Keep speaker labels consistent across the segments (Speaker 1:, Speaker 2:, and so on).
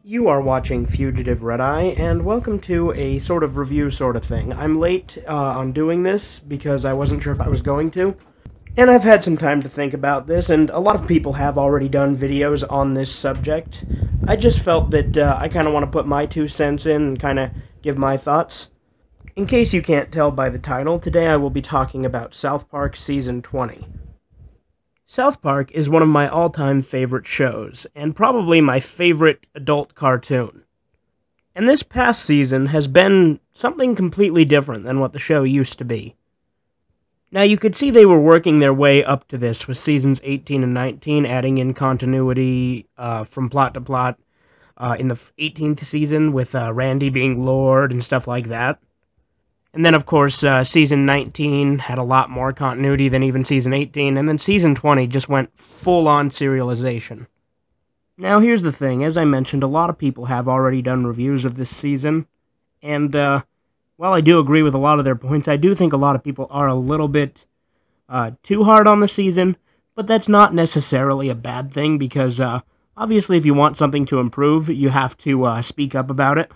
Speaker 1: You are watching Fugitive Red Eye, and welcome to a sort of review sort of thing. I'm late on doing this because I wasn't sure if I was going to, and I've had some time to think about this, and a lot of people have already done videos on this subject. I just felt that I kind of want to put my 2 cents in and kind of give my thoughts. In case you can't tell by the title, today I will be talking about South Park Season 20. South Park is one of my all-time favorite shows, and probably my favorite adult cartoon. And this past season has been something completely different than what the show used to be. Now, you could see they were working their way up to this with seasons 18 and 19, adding in continuity from plot to plot in the 18th season with Randy being Lord and stuff like that. And then, of course, Season 19 had a lot more continuity than even Season 18, and then Season 20 just went full-on serialization. Now, here's the thing. As I mentioned, a lot of people have already done reviews of this season, and while I do agree with a lot of their points, I do think a lot of people are a little bit too hard on the season, but that's not necessarily a bad thing, because obviously if you want something to improve, you have to speak up about it.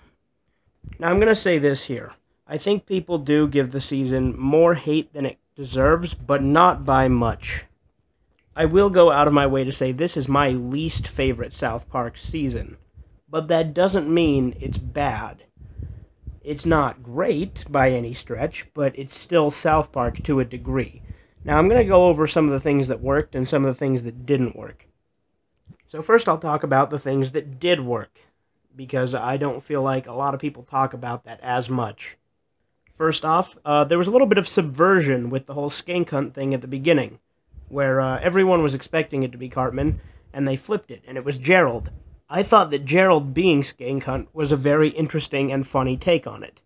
Speaker 1: Now, I'm going to say this here. I think people do give the season more hate than it deserves, but not by much. I will go out of my way to say this is my least favorite South Park season, but that doesn't mean it's bad. It's not great by any stretch, but it's still South Park to a degree. Now, I'm going to go over some of the things that worked and some of the things that didn't work. So first I'll talk about the things that did work, because I don't feel like a lot of people talk about that as much. First off, there was a little bit of subversion with the whole Skank Hunt thing at the beginning, where everyone was expecting it to be Cartman, and they flipped it, and it was Gerald. I thought that Gerald being Skank Hunt was a very interesting and funny take on it.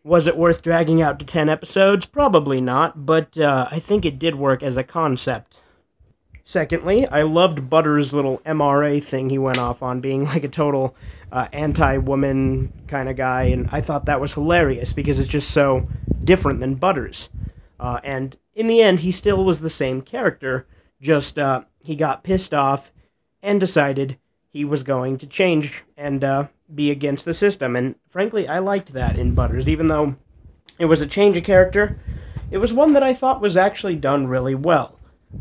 Speaker 1: Was it worth dragging out to 10 episodes? Probably not, but I think it did work as a concept. Secondly, I loved Butter's little MRA thing he went off on, being like a total anti-woman kind of guy, and I thought that was hilarious, because it's just so different than Butter's. And in the end, he still was the same character, just he got pissed off and decided he was going to change and be against the system, and frankly, I liked that in Butters. Even though it was a change of character, it was one that I thought was actually done really well.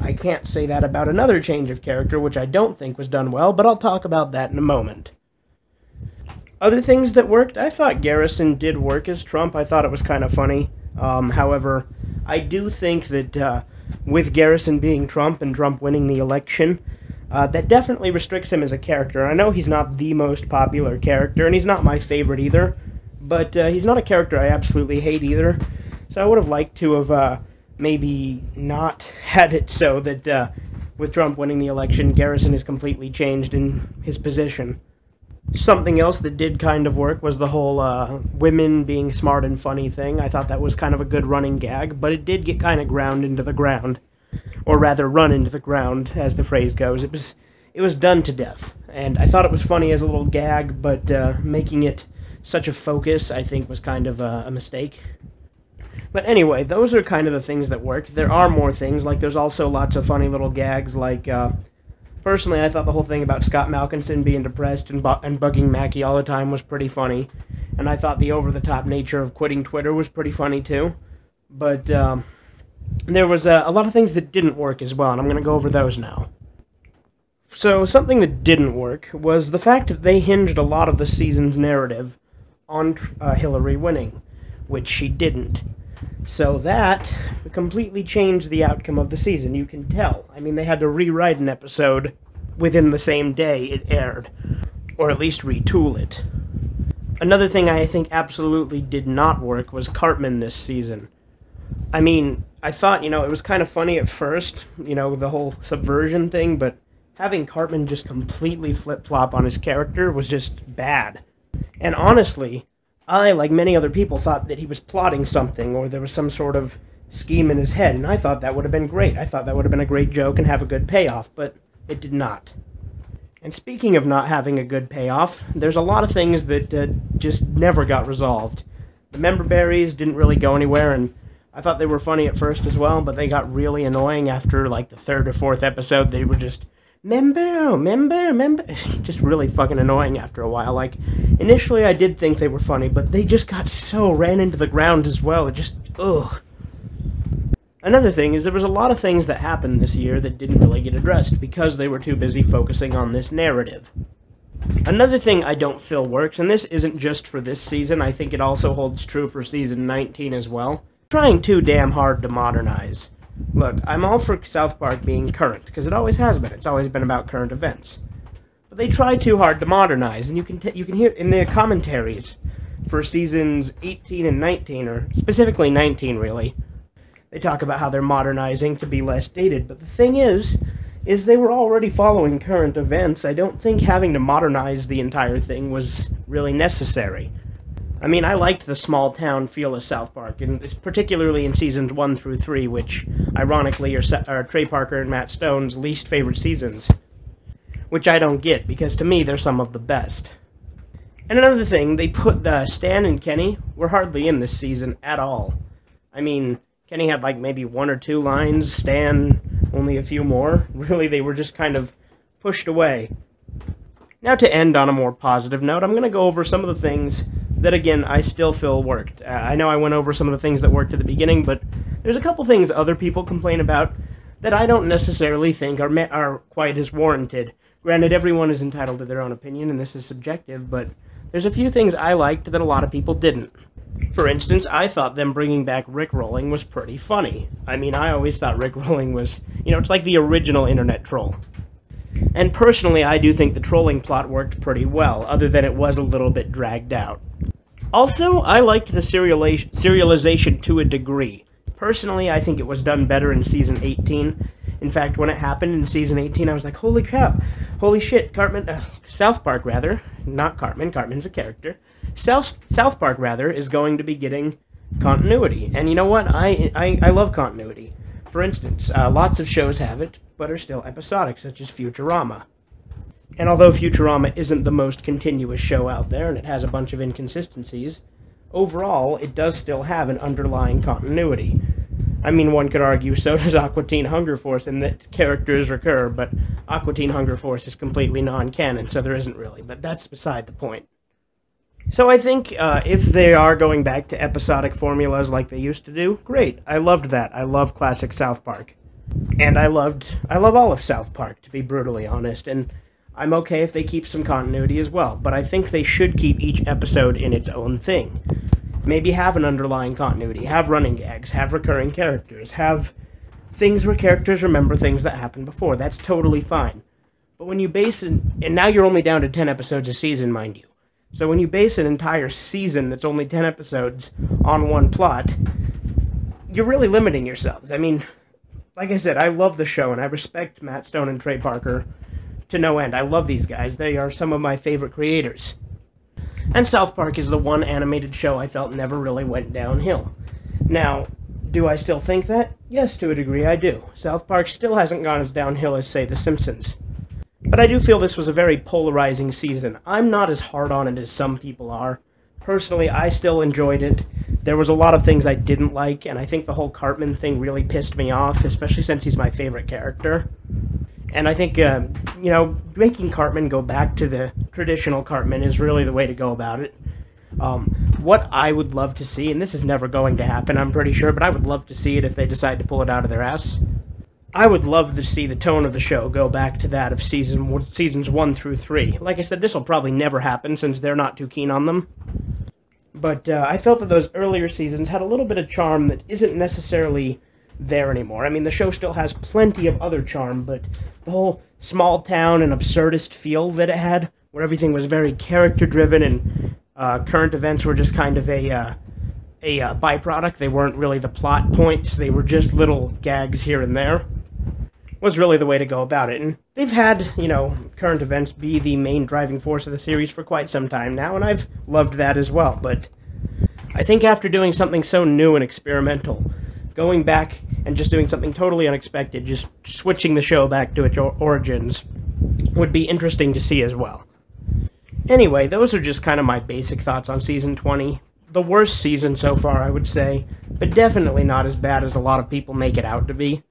Speaker 1: I can't say that about another change of character, which I don't think was done well, but I'll talk about that in a moment. Other things that worked, I thought Garrison did work as Trump. I thought it was kind of funny. However, I do think that with Garrison being Trump and Trump winning the election, that definitely restricts him as a character. I know he's not the most popular character, and he's not my favorite either, but he's not a character I absolutely hate either. So I would have liked to have maybe not had it so that with Trump winning the election, Garrison is completely changed in his position. Something else that did kind of work was the whole women being smart and funny thing. I thought that was kind of a good running gag, but it did get kind of ground into the ground. Or rather, run into the ground, as the phrase goes. It was done to death, and I thought it was funny as a little gag, but making it such a focus, I think, was kind of a mistake. But anyway, those are kind of the things that worked. There are more things, like there's also lots of funny little gags, like, personally, I thought the whole thing about Scott Malkinson being depressed and bugging Mackie all the time was pretty funny, and I thought the over-the-top nature of quitting Twitter was pretty funny, too. But, there was a lot of things that didn't work as well, and I'm going to go over those now. So, something that didn't work was the fact that they hinged a lot of the season's narrative on Hillary winning, which she didn't. So that completely changed the outcome of the season, you can tell. I mean, they had to rewrite an episode within the same day it aired, or at least retool it. Another thing I think absolutely did not work was Cartman this season. I mean, I thought, it was kind of funny at first, the whole subversion thing, but having Cartman just completely flip-flop on his character was just bad. And honestly, I, like many other people, thought that he was plotting something, or there was some sort of scheme in his head, and I thought that would have been great. I thought that would have been a great joke and have a good payoff, but it did not. And speaking of not having a good payoff, there's a lot of things that just never got resolved. The member berries didn't really go anywhere, and I thought they were funny at first as well, but they got really annoying after, like, the third or fourth episode. They were just member. Just really fucking annoying after a while. Like, initially I did think they were funny, but they just got so ran into the ground as well. It just, ugh. Another thing is there was a lot of things that happened this year that didn't really get addressed because they were too busy focusing on this narrative. Another thing I don't feel works, and this isn't just for this season, I think it also holds true for season 19 as well, trying too damn hard to modernize. Look, I'm all for South Park being current, because it always has been. It's always been about current events. But they try too hard to modernize, and you can hear in the commentaries for seasons 18 and 19, or specifically 19 really, they talk about how they're modernizing to be less dated, but the thing is they were already following current events. I don't think having to modernize the entire thing was really necessary. I mean, I liked the small-town feel of South Park, and particularly in seasons 1 through 3, which, ironically, are Trey Parker and Matt Stone's least favorite seasons. Which I don't get, because to me, they're some of the best. And another thing, they put Stan and Kenny were hardly in this season at all. I mean, Kenny had like maybe 1 or 2 lines, Stan only a few more. Really, they were just kind of pushed away. Now to end on a more positive note, I'm going to go over some of the things that, again, I still feel worked. I know I went over some of the things that worked at the beginning, but there's a couple things other people complain about that I don't necessarily think are quite as warranted. Granted, everyone is entitled to their own opinion, and this is subjective, but there's a few things I liked that a lot of people didn't. For instance, I thought them bringing back Rickrolling was pretty funny. I mean, I always thought Rickrolling was, it's like the original internet troll. And personally, I do think the trolling plot worked pretty well, other than it was a little bit dragged out. Also, I liked the serialization to a degree. Personally, I think it was done better in Season 18. In fact, when it happened in Season 18, I was like, holy crap, holy shit, South Park, rather, not Cartman, Cartman's a character, South Park, rather, is going to be getting continuity. And you know what, I love continuity. For instance, lots of shows have it, but are still episodic, such as Futurama. And although Futurama isn't the most continuous show out there, and it has a bunch of inconsistencies, overall, it does still have an underlying continuity. I mean, one could argue so does Aqua Teen Hunger Force, in that characters recur, but Aqua Teen Hunger Force is completely non-canon, so there isn't really, but that's beside the point. So I think if they are going back to episodic formulas like they used to do, great. I loved that. I love classic South Park. And I love all of South Park, to be brutally honest, and I'm okay if they keep some continuity as well, but I think they should keep each episode in its own thing. Maybe have an underlying continuity, have running gags, have recurring characters, have things where characters remember things that happened before. That's totally fine. But when you base it, and now you're only down to 10 episodes a season, mind you. So when you base an entire season that's only 10 episodes on one plot, you're really limiting yourselves. I mean, like I said, I love the show, and I respect Matt Stone and Trey Parker to no end. I love these guys. They are some of my favorite creators. And South Park is the one animated show I felt never really went downhill. Now, do I still think that? Yes, to a degree I do. South Park still hasn't gone as downhill as, say, The Simpsons. But I do feel this was a very polarizing season. I'm not as hard on it as some people are. Personally, I still enjoyed it. There was a lot of things I didn't like, and I think the whole Cartman thing really pissed me off, especially since he's my favorite character. And I think, making Cartman go back to the traditional Cartman is really the way to go about it. What I would love to see, and this is never going to happen, I'm pretty sure, but I would love to see it if they decide to pull it out of their ass. I would love to see the tone of the show go back to that of seasons 1 through 3. Like I said, this will probably never happen since they're not too keen on them. But I felt that those earlier seasons had a little bit of charm that isn't necessarily there anymore. I mean, the show still has plenty of other charm, but the whole small town and absurdist feel that it had, where everything was very character-driven and current events were just kind of a byproduct. They weren't really the plot points. They were just little gags here and there. Was really the way to go about it. And they've had, current events be the main driving force of the series for quite some time now, and I've loved that as well. But I think after doing something so new and experimental, going back and just doing something totally unexpected, just switching the show back to its origins, would be interesting to see as well. Anyway, those are just kind of my basic thoughts on Season 20. The worst season so far, I would say, but definitely not as bad as a lot of people make it out to be.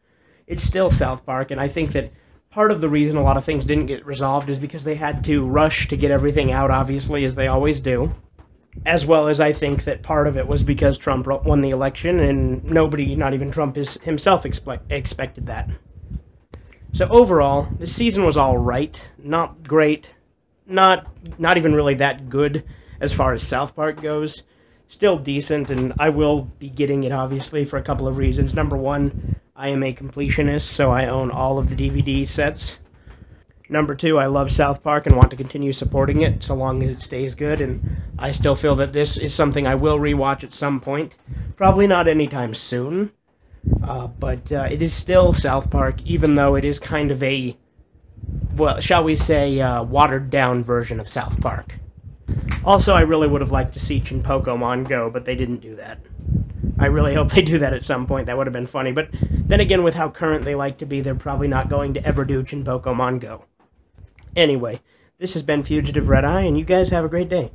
Speaker 1: It's still South Park, and I think that part of the reason a lot of things didn't get resolved is because they had to rush to get everything out, obviously, as they always do. As well as I think that part of it was because Trump won the election, and nobody, not even Trump himself, expected that. So overall, this season was alright. Not great. Not even really that good as far as South Park goes. Still decent, and I will be getting it, obviously, for a couple of reasons. Number one, I am a completionist, so I own all of the DVD sets. Number two, I love South Park and want to continue supporting it so long as it stays good, and I still feel that this is something I will rewatch at some point. Probably not anytime soon, but it is still South Park, even though it is kind of a, well, shall we say, watered-down version of South Park. Also, I really would have liked to see Pokemon Go, but they didn't do that. I really hope they do that at some point. That would have been funny. But then again, with how current they like to be, they're probably not going to ever do Pokemon Go. Anyway, this has been Fugitive Red Eye, and you guys have a great day.